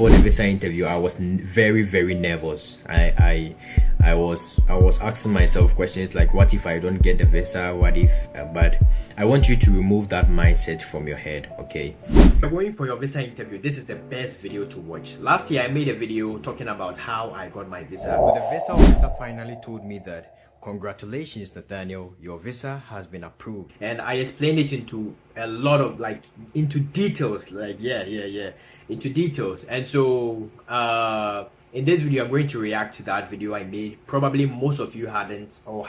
For the visa interview, I was very, very nervous. I was asking myself questions like, what if I don't get the visa? What if? But I want you to remove that mindset from your head. Okay. You're going for your visa interview. This is the best video to watch. Last year, I made a video talking about how I got my visa. But the visa officer finally told me that, congratulations, Nathaniel, your visa has been approved. And I explained it into a lot of into details, into details. And so in this video, I'm going to react to that video I made. Probably most of you hadn't or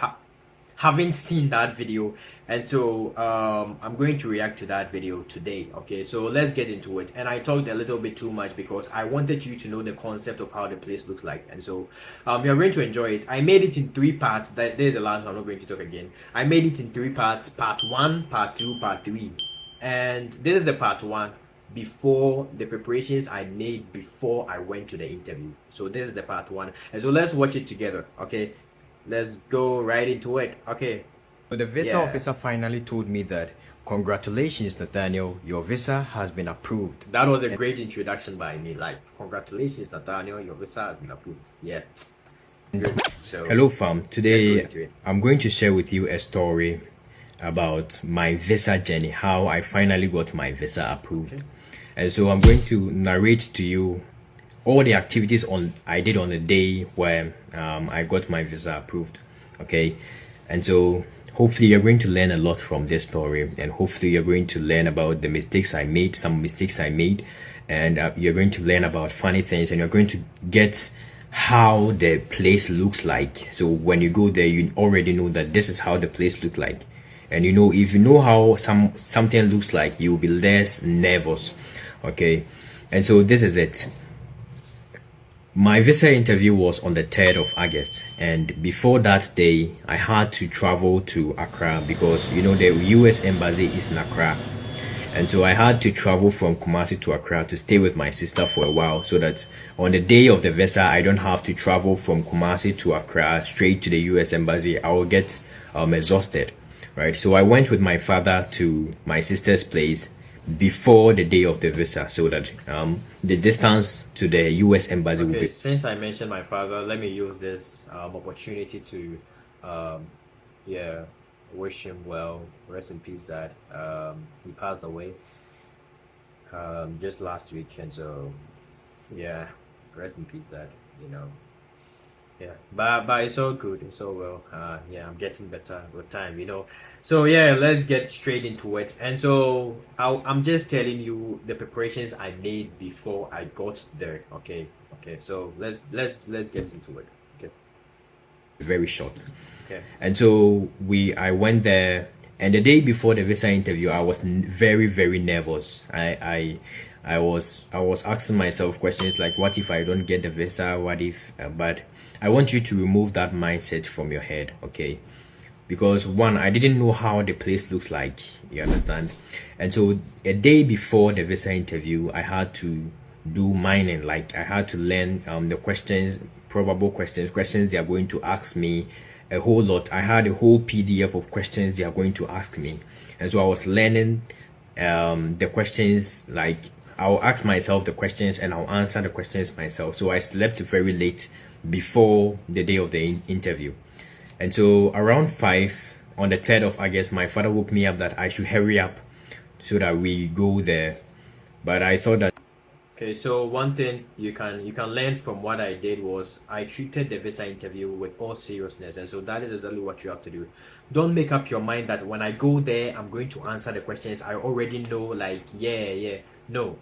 haven't seen that video, and so I'm going to react to that video today. Okay, so let's get into it. And I talked a little bit too much because I wanted you to know the concept of how the place looks like, and so you're going to enjoy it. I made it in 3 parts. There's the last one. I'm not going to talk again. I made it in 3 parts: part 1, part 2, part 3. And this is the part 1 before the preparations I made before I went to the interview. So this is the part 1, and so let's watch it together. Okay, let's go right into it. Okay, so the visa officer finally told me that, congratulations, Nathaniel, your visa has been approved. That was a great introduction by me. Like, congratulations, Nathaniel, your visa has been approved. Yeah. So hello fam, today I'm going to share with you a story about my visa journey, how I finally got my visa approved. Okay. And so I'm going to narrate to you all the activities I did on the day where I got my visa approved. Okay, and so hopefully you're going to learn a lot from this story, and hopefully you're going to learn about the mistakes I made, some mistakes I made, and you're going to learn about funny things, and you're going to get how the place looks like. So when you go there, you already know that this is how the place looks like. And you know, if you know how something looks like, you'll be less nervous. Okay, and so this is it. My visa interview was on the 3rd of August, and before that day, I had to travel to Accra because you know the US embassy is in Accra, and so I had to travel from Kumasi to Accra to stay with my sister for a while, so that on the day of the visa, I don't have to travel from Kumasi to Accra straight to the US embassy. I will get exhausted. Right, so I went with my father to my sister's place before the day of the visa, so that the distance to the US embassy would be. Since I mentioned my father, let me use this opportunity to wish him well. Rest in peace, Dad. He passed away just last week, and so yeah, rest in peace, Dad. You know. Yeah, but it's all good, it's all well. I'm getting better with time, you know. So yeah, let's get straight into it. And so I'm just telling you the preparations I made before I got there. Okay, so let's get into it. Okay, very short. Okay, and so I went there, and the day before the visa interview, I was very, very nervous. I was asking myself questions like, what if I don't get the visa? What if? But I want you to remove that mindset from your head, okay? Because one, I didn't know how the place looks like, you understand? And so a day before the visa interview, I had to do mining. Like, I had to learn the questions, probable questions they are going to ask me, a whole lot. I had a whole PDF of questions they are going to ask me. And so I was learning the questions. Like, I'll ask myself the questions and I'll answer the questions myself. So I slept very late before the day of the interview, and so around 5 on the 3rd of August, my father woke me up that I should hurry up so that we go there. But I thought that, okay, so one thing you can learn from what I did was I treated the visa interview with all seriousness, and so that is exactly what you have to do. Don't make up your mind that when I go there I'm going to answer the questions I already know, like no.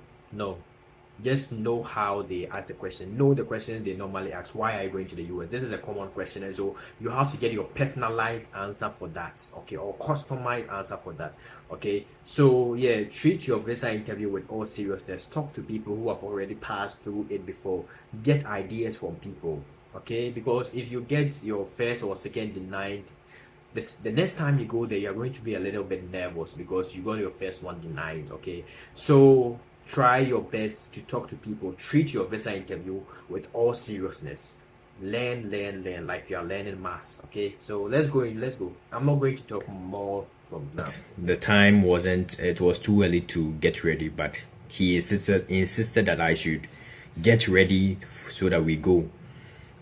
Just know how they ask the question. Know the question they normally ask. Why are you going to the US? This is a common question, and so you have to get your personalized answer for that, okay, or customized answer for that, okay? So yeah, treat your visa interview with all seriousness. Talk to people who have already passed through it before. Get ideas from people, okay? Because if you get your first or second denied, the next time you go there, you're going to be a little bit nervous because you got your first one denied, okay? So try your best to talk to people. Treat your visa interview with all seriousness. Learn like you are learning maths. Okay, so let's go. I'm not going to talk more from now. The time wasn't, it was too early to get ready, but he insisted that I should get ready so that we go.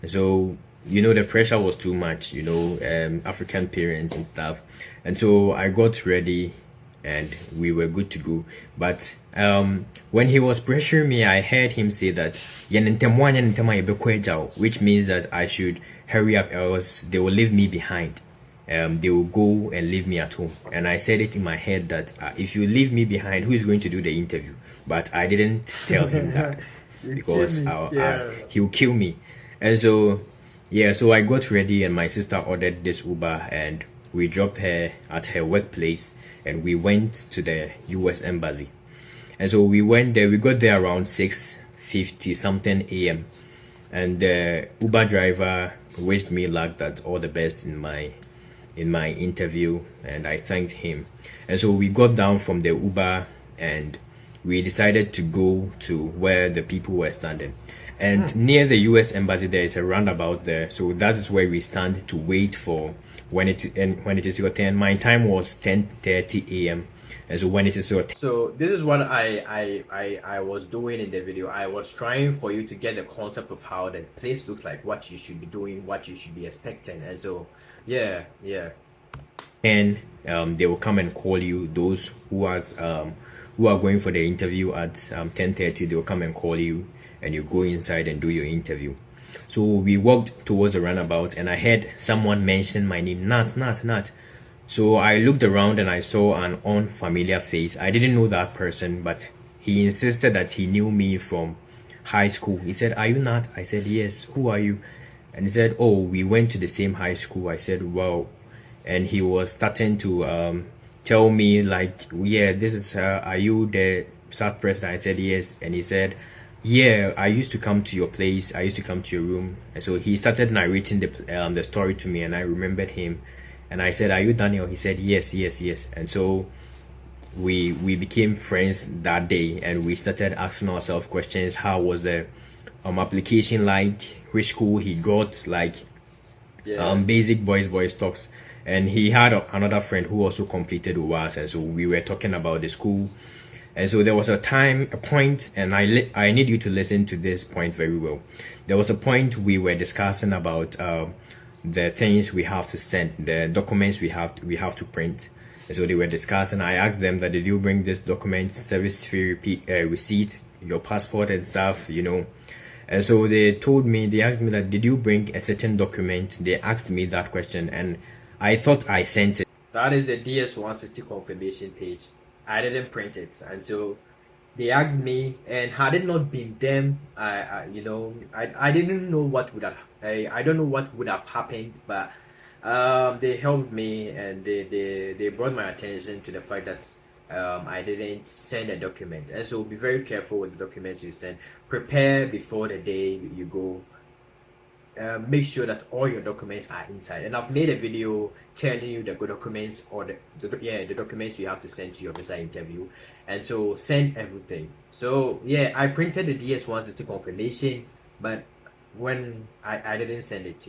So, the pressure was too much, African parents and stuff. And so I got ready and we were good to go. But when he was pressuring me, I heard him say that, which means that I should hurry up, else they will leave me behind. They will go and leave me at home. And I said it in my head that if you leave me behind, who is going to do the interview? But I didn't tell him that because he will kill me. And so, so I got ready and my sister ordered this Uber and we dropped her at her workplace and we went to the US Embassy. And so we went there, we got there around 6:50 something a.m. And the Uber driver wished me luck, that all the best in my interview, and I thanked him. And so we got down from the Uber and we decided to go to where the people were standing. And near the US Embassy there is a roundabout there, so that is where we stand to wait for when it is your turn. My time was 10:30 a.m. and so when it is your turn. So this is what I was doing in the video. I was trying for you to get the concept of how the place looks like, what you should be doing, what you should be expecting. And so and they will come and call you. Those who are going for the interview at 10:30, they will come and call you and you go inside and do your interview. So we walked towards the runabout and I heard someone mention my name, Nat. So I looked around and I saw an unfamiliar face. I didn't know that person, but he insisted that he knew me from high school. He said, "Are you Nat?" I said, "Yes." "Who are you?" And he said, "Oh, we went to the same high school." I said, "Wow." And he was starting to tell me like, "Yeah, this is are you the South president?" I said, "Yes." And he said, "Yeah, I used to come to your place. I used to come to your room." And so he started narrating the story to me, and I remembered him. And I said, "Are you Daniel?" He said, yes. And so we became friends that day, and we started asking ourselves questions. How was the application like? Which school he got? Like basic boys talks. And he had another friend who also completed with us, and so we were talking about the school. And so there was a point, and I need you to listen to this point very well. There was a point we were discussing about the things we have to send, the documents we have to print. And so they were discussing. I asked them that, did you bring this document, service fee receipt, your passport and stuff, And so they asked me that, did you bring a certain document? They asked me that question, and I thought I sent it. That is the DS-160 confirmation page. I didn't print it, and so they asked me, and had it not been them, I didn't know what would have. I don't know what would have happened, but they helped me, and they brought my attention to the fact that I didn't send a document. And so be very careful with the documents you send. Prepare before the day you go. Make sure that all your documents are inside, and I've made a video telling you the good documents, or the documents you have to send to your visa interview. And so send everything. So I printed the DS-160 confirmation, but when I didn't send it,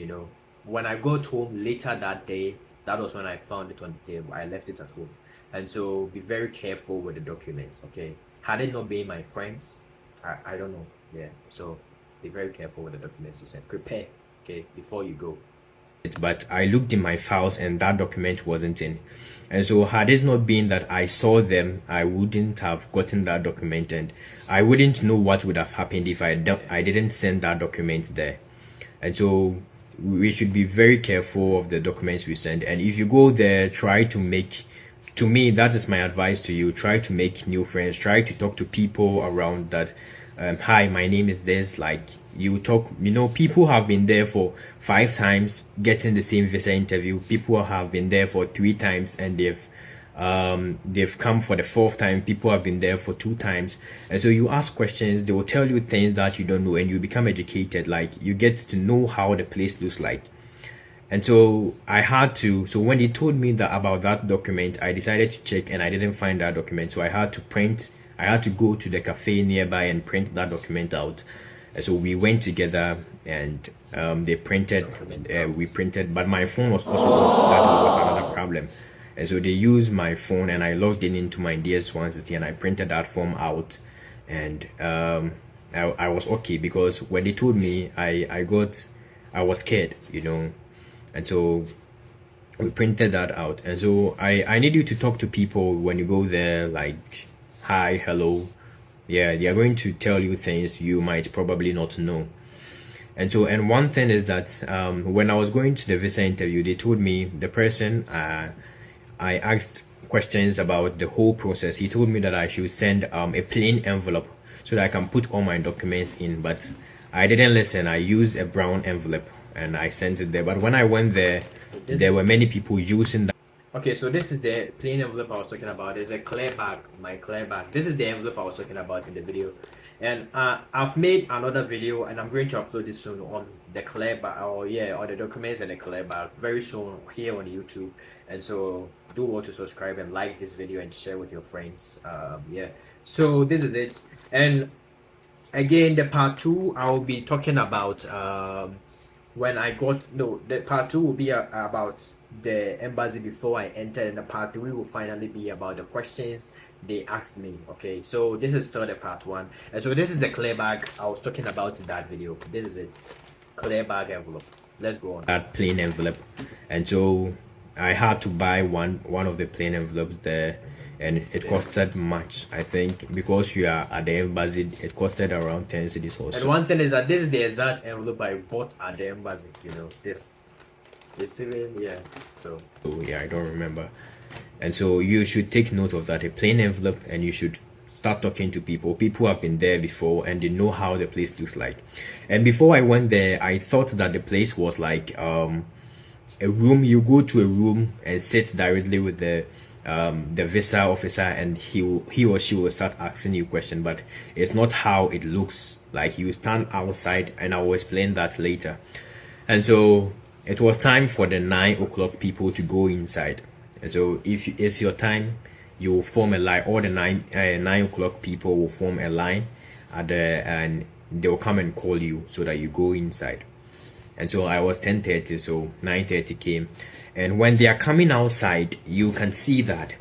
when I got home later that day, that was when I found it on the table. I left it at home. And so be very careful with the documents, okay? Had it not been my friends, I don't know. So be very careful with the documents you send. Prepare, okay, before you go. But I looked in my files and that document wasn't in. And so had it not been that I saw them, I wouldn't have gotten that document, and I wouldn't know what would have happened if I didn't send that document there. And so we should be very careful of the documents we send. And if you go there, try to make, to me, that is my advice to you, try to make new friends, try to talk to people around that. Hi, my name is this. Like, you talk, people have been there for 5 times getting the same visa interview. People have been there for 3 times and they've come for the 4th time. People have been there for 2 times. And so you ask questions, they will tell you things that you don't know, and you become educated. Like, you get to know how the place looks like. And so so when they told me that about that document, I decided to check, and I didn't find that document. So I had to go to the cafe nearby and print that document out. And so we went together, and they printed, we printed, but my phone was also off. That was another problem. And so they used my phone, and I logged in into my DS-160, and I printed that form out. And I was okay, because when they told me, I was scared, you know. And so we printed that out. And so I need you to talk to people when you go there, like hi, hello. Yeah, they are going to tell you things you might probably not know. And so, and one thing is that when I was going to the visa interview, they told me, the person I asked questions about the whole process, he told me that I should send a plain envelope so that I can put all my documents in. But I didn't listen. I used a brown envelope and I sent it there. But when I went there, there were many people using that. Okay, so this is the plain envelope I was talking about. It's a clear bag, my clear bag. This is the envelope I was talking about in the video. And I've made another video and I'm going to upload this soon on the clear bag, or on the documents and the clear bag very soon here on YouTube. And so do want to subscribe and like this video and share with your friends. So this is it. And again, the part 2 I will be talking about when I got the part 2 will be about the embassy before I entered, and the part 3 will finally be about the questions they asked me. Okay, so this is still the part 1, and so this is the clear bag I was talking about in that video. This is it, clear bag envelope. Let's go on that plain envelope. And so I had to buy one of the plain envelopes there, and it costed much. I think because you are at the embassy, it costed around 10 cedis also. And one thing is that this is the exact envelope I bought at the embassy, you know. This it's even so I don't remember. And so you should take note of that, a plain envelope, and you should start talking to people who have been there before and they know how the place looks like. And before I went there, I thought that the place was like a room. You go to a room and sit directly with the visa officer, and he or she will start asking you questions. But it's not how it looks like. You stand outside, and I will explain that later. And so it was time for the 9 o'clock people to go inside. And so if it's your time, you will form a line. All the 9 o'clock people will form a line and they will come and call you so that you go inside. And so I was 10:30, so 9:30 came. And when they are coming outside, you can see that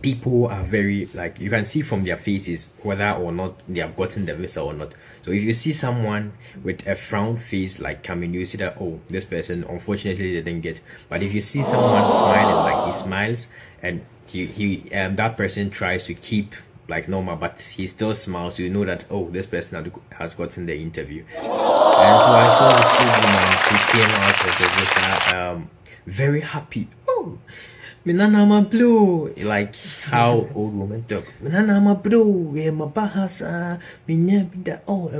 people are very, like, you can see from their faces whether or not they have gotten the visa or not. So if you see someone with a frown face like coming, you see that, oh, this person unfortunately didn't get. But if you see someone smiling, like he smiles, and he that person tries to keep like normal, but he still smiles, you know that, oh, this person has gotten the interview. And so I saw this old woman who came out of the visa very happy. Oh, Minanama blue, like how old women talk. Minanama blue, we ma bahasa, minya oh,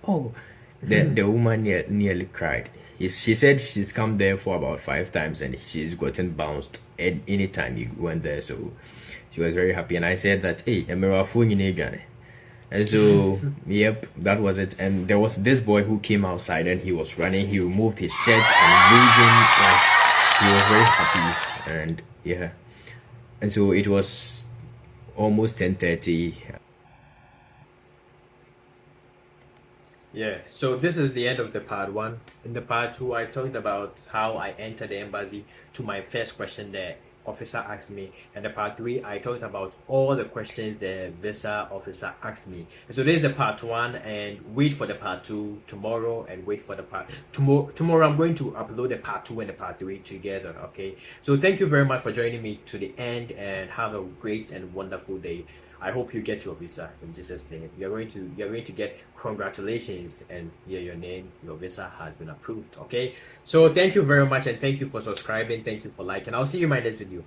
oh, the woman nearly cried. She said she's come there for about 5 times and she's gotten bounced at any time you went there. So she was very happy, and I said that, hey, and so yep, that was it. And there was this boy who came outside and he was running. He removed his shirt and waving, like he was very happy. And and so it was almost 10:30. So this is the end of the part 1. In the part 2, I talked about how I entered the embassy to my first question the officer asked me, and the part 3 I talked about all the questions the visa officer asked me. And so this is the part 1, and wait for the part 2 tomorrow, and wait for the part tomorrow I'm going to upload the part 2 and the part 3 together. Okay, so thank you very much for joining me to the end, and have a great and wonderful day. I hope you get your visa in Jesus' name. You're going to get congratulations, and your visa has been approved. Okay, so thank you very much, and thank you for subscribing. Thank you for liking. I'll see you in my next video.